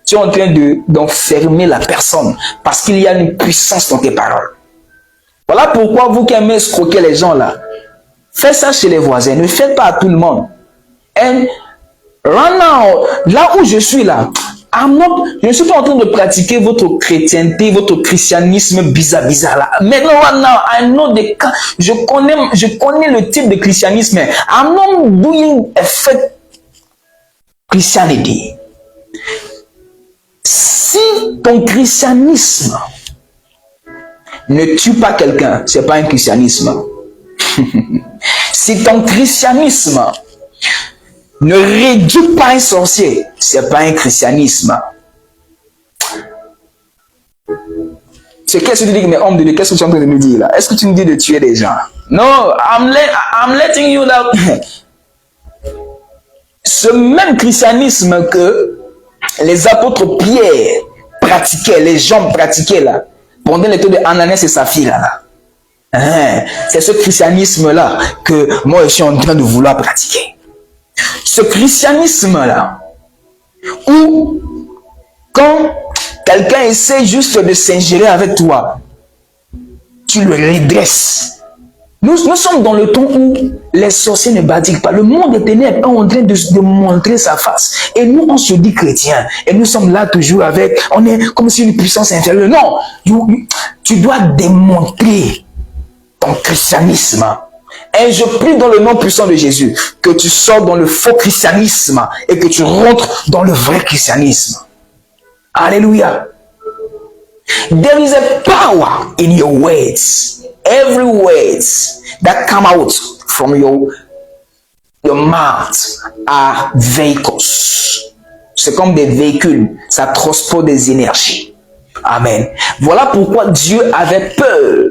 tu es en train d'enfermer la personne parce qu'il y a une puissance dans tes paroles. Voilà pourquoi vous qui aimez escroquer les gens là, faites ça chez les voisins, ne faites pas à tout le monde. And right now, là où je suis là, je ne suis pas en train de pratiquer votre chrétienté, votre christianisme bizarre là. Maintenant, right now, I know je connais le type de christianisme. I'm not doing a fake Christianity. Si ton christianisme ne tue pas quelqu'un, ce n'est pas un christianisme. Si ton christianisme ne réduit pas un sorcier, ce n'est pas un christianisme. C'est qu'est-ce que tu dis, mais homme de Dieu, qu'est-ce que tu es en train de me dire là? Est-ce que tu me dis de tuer des gens? Non, I'm letting you know. Ce même christianisme que les apôtres Pierre pratiquaient, les gens pratiquaient là, pendant les temps de Ananias et Saphira là. C'est ce christianisme là que moi je suis en train de vouloir pratiquer. Ce christianisme là, où quand quelqu'un essaie juste de s'ingérer avec toi, tu le redresses. Nous sommes dans le temps où les sorciers ne badiquent pas. Le monde des ténèbres est en train de montrer sa face. Et nous, on se dit chrétiens. Et nous sommes là toujours avec... On est comme si une puissance inférieure. Non, tu dois démontrer ton christianisme. Et je prie dans le nom puissant de Jésus que tu sors dans le faux christianisme et que tu rentres dans le vrai christianisme. Alléluia. There is a power in your words. Every words that come out from your mouth are vehicles. C'est comme des véhicules. Ça transporte des énergies. Amen. Voilà pourquoi Dieu avait peur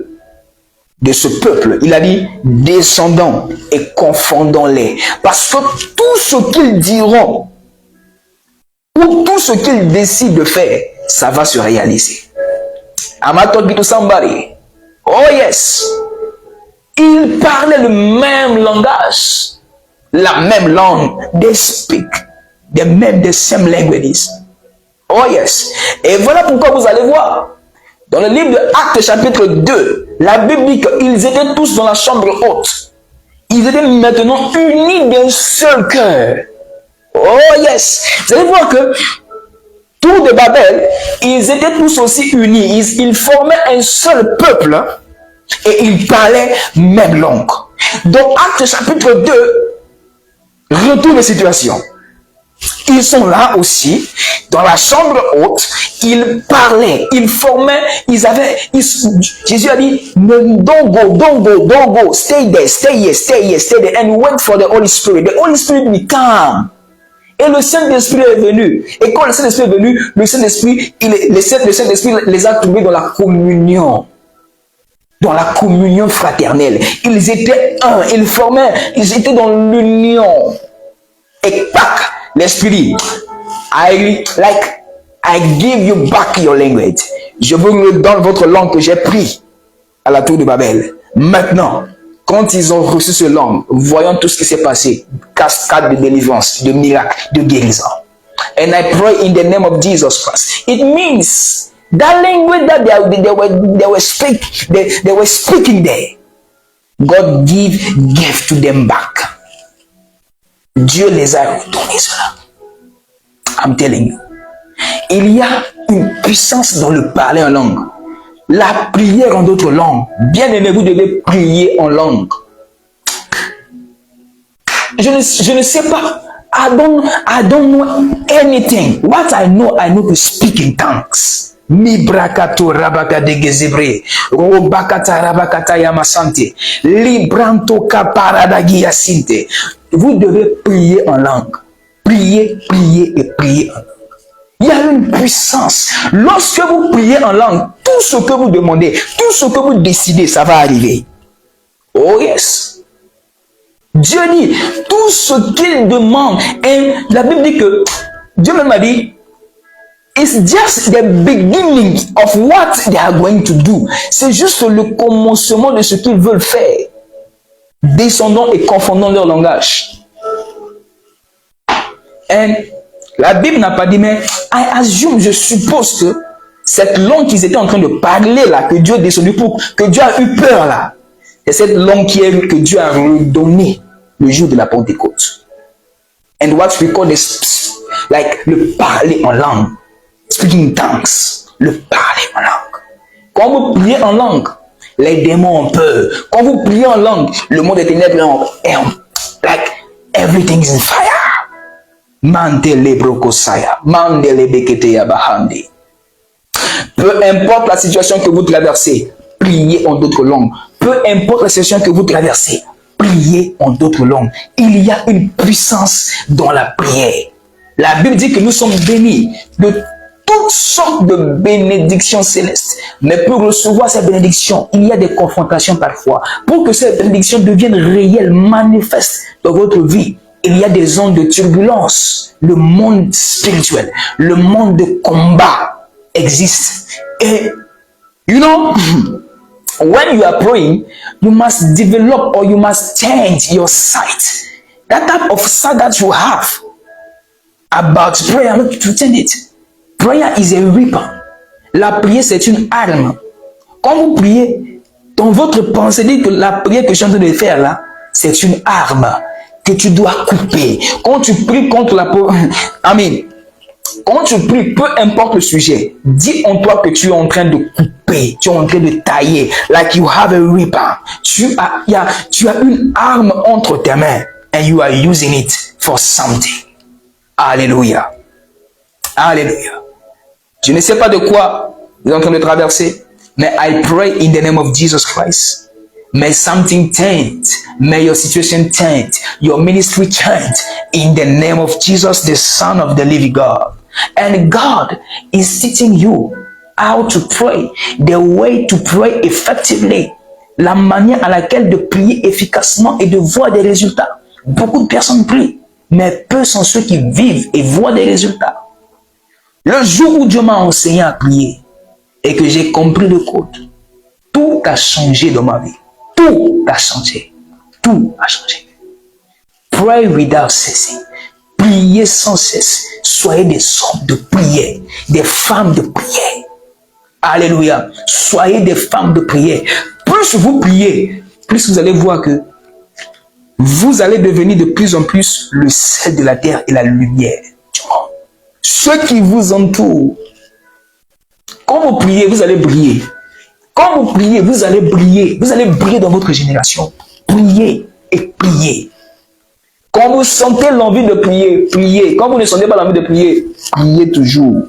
de ce peuple. Il a dit, descendons et confondons-les. Parce que tout ce qu'ils diront, ou tout ce qu'ils décident de faire, ça va se réaliser. Am I talking to somebody? Oh yes. Ils parlaient le même langage, la même langue. They speak the same languages. Oh yes. Et voilà pourquoi vous allez voir. Dans le livre de Actes chapitre 2, la Bible dit qu'ils étaient tous dans la chambre haute. Ils étaient maintenant unis d'un seul cœur. Oh yes. Vous allez voir que tout de Babel, ils étaient tous aussi unis. Ils formaient un seul peuple et ils parlaient même langue. Dans Actes chapitre 2, retour de situation. Ils sont là aussi, dans la chambre haute, ils parlaient, ils formaient, Jésus a dit, don't go, stay there, and wait for the Holy Spirit. The Holy Spirit will come. Et le Saint-Esprit est venu. Et quand le Saint-Esprit est venu, le Saint-Esprit les a trouvés dans la communion. Dans la communion fraternelle. Ils étaient un, ils étaient dans l'union. Et Pâques, l'Esprit, I I give you back your language. Je vous redonne votre langue que j'ai pris à la tour de Babel. Maintenant, quand ils ont reçu ce langue, voyons tout ce qui s'est passé. Cascade de délivrance, de miracles, de guérison. And I pray in the name of Jesus Christ. It means that language that they were speaking there, God gave to them back. Dieu les a retournés cela. I'm telling you. Il y a une puissance dans le parler en langue. La prière en d'autres langues. Bien aimé, vous devez prier en langue. Je ne sais pas. I don't know anything. What I know to speak in tongues. Mi brakato rabaka de gezebre. Robakata rabakata yamasante. Libranto kaparadagi yasinte. Vous devez prier en langue. Prier, prier et prier en langue. Il y a une puissance. Lorsque vous priez en langue, tout ce que vous demandez, tout ce que vous décidez, ça va arriver. Oh yes. Dieu dit, tout ce qu'il demande, et la Bible dit que, Dieu même a dit, it's just the beginning of what they are going to do. C'est juste le commencement de ce qu'ils veulent faire. Descendons et confondons leur langage. Et la Bible n'a pas dit, mais I assume, je suppose que cette langue qu'ils étaient en train de parler là, que Dieu est descendu pour, que Dieu a eu peur là, c'est cette langue que Dieu a redonnée le jour de la Pentecôte. And what we call this, like le parler en langue, speaking tongues, le parler en langue. Quand vous priez en langue, les démons ont peur. Quand vous priez en langue, le monde des ténèbres est like everything's in fire. Mandele brokosaya, mandele beketeya bahandi. Peu importe la situation que vous traversez, priez en d'autres langues. Peu importe la situation que vous traversez, priez en d'autres langues. Il y a une puissance dans la prière. La Bible dit que nous sommes bénis de toutes sortes de bénédictions célestes. Mais pour recevoir ces bénédictions, il y a des confrontations parfois. Pour que ces bénédictions deviennent réelles, manifestes dans votre vie, il y a des ondes de turbulence. Le monde spirituel, le monde de combat existe. Et, you know, when you are praying, you must develop or you must change your sight. That type of sight that you have about prayer, not to change it. Prayer is a weapon. La prière, c'est une arme. Quand vous priez, dans votre pensée, dites que la prière que je suis en train de faire là, c'est une arme que tu dois couper. Quand tu pries contre la pauvreté, amen. Quand tu pries, peu importe le sujet, dis en toi que tu es en train de couper, tu es en train de tailler, like you have a weapon. Tu as une arme entre tes mains, and you are using it for something. Alléluia. Alléluia. Je ne sais pas de quoi vous êtes en train de traverser, mais I pray in the name of Jesus Christ. May something change. May your situation change. Your ministry change. In the name of Jesus, the Son of the living God. And God is teaching you how to pray. The way to pray effectively. La manière à laquelle de prier efficacement et de voir des résultats. Beaucoup de personnes prient, mais peu sont ceux qui vivent et voient des résultats. Le jour où Dieu m'a enseigné à prier et que j'ai compris le code, tout a changé dans ma vie. Tout a changé. Tout a changé. Pray without ceasing. Priez sans cesse. Soyez des hommes de prière. Des femmes de prière. Alléluia. Soyez des femmes de prière. Plus vous priez, plus vous allez voir que vous allez devenir de plus en plus le sel de la terre et la lumière du monde. Ceux qui vous entourent, quand vous priez, vous allez briller. Quand vous priez, vous allez briller. Vous allez briller dans votre génération. Priez et priez. Quand vous sentez l'envie de prier, priez. Quand vous ne sentez pas l'envie de prier, priez toujours.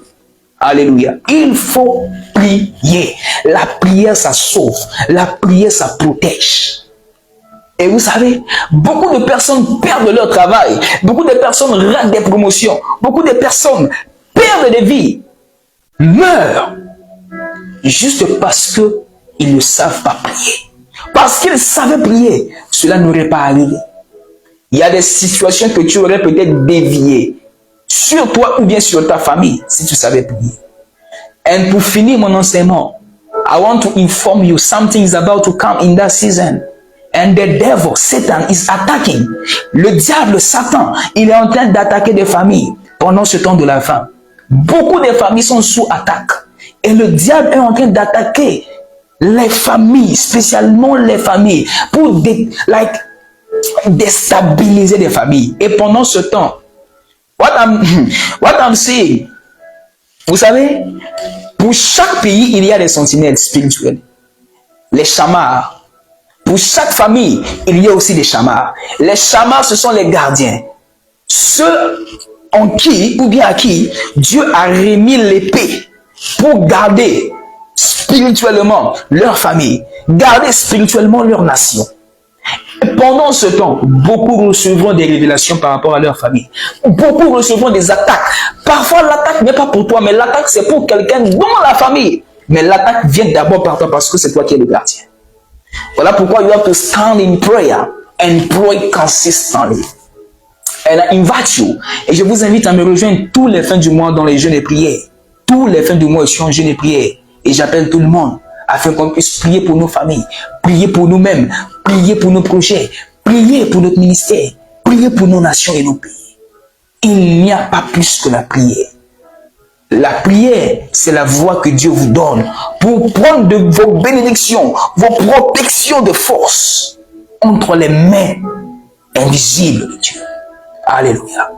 Alléluia. Il faut prier. La prière, ça sauve. La prière, ça protège. Et vous savez, beaucoup de personnes perdent leur travail. Beaucoup de personnes ratent des promotions. Beaucoup de personnes perdent des vies. Meurent. Juste parce qu'ils ne savent pas prier. Parce qu'ils savaient prier, cela n'aurait pas arrivé. Il y a des situations que tu aurais peut-être déviées. sur toi ou bien sur ta famille, si tu savais prier. Et pour finir mon enseignement, I want to inform you something is about to come in that season. And the devil, Satan, is attacking. Le diable, Satan, il est en train d'attaquer des familles pendant ce temps de la fin. Beaucoup de familles sont sous attaque. Et le diable est en train d'attaquer les familles, spécialement les familles, pour déstabiliser les familles. Et pendant ce temps, what I'm saying, vous savez, pour chaque pays, il y a des sentinelles spirituelles. Les chamars. Pour chaque famille, il y a aussi des chamars. Les chamars, ce sont les gardiens. Ceux en qui, ou bien à qui, Dieu a remis l'épée pour garder spirituellement leur famille, garder spirituellement leur nation. Et pendant ce temps, beaucoup recevront des révélations par rapport à leur famille. Beaucoup recevront des attaques. Parfois, l'attaque n'est pas pour toi, mais l'attaque, c'est pour quelqu'un dans la famille. Mais l'attaque vient d'abord par toi parce que c'est toi qui es le gardien. Voilà pourquoi you have to stand in prayer and pray consistently. And I invite you, et je vous invite à me rejoindre tous les fins du mois dans les jeûnes et prières. Tous les fins du mois, je suis en jeûne et prière. Et j'appelle tout le monde afin qu'on puisse prier pour nos familles, prier pour nous-mêmes, prier pour nos projets, prier pour notre ministère, prier pour nos nations et nos pays. Il n'y a pas plus que la prière. La prière, c'est la voie que Dieu vous donne pour prendre de vos bénédictions, vos protections de force entre les mains invisibles de Dieu. Alléluia.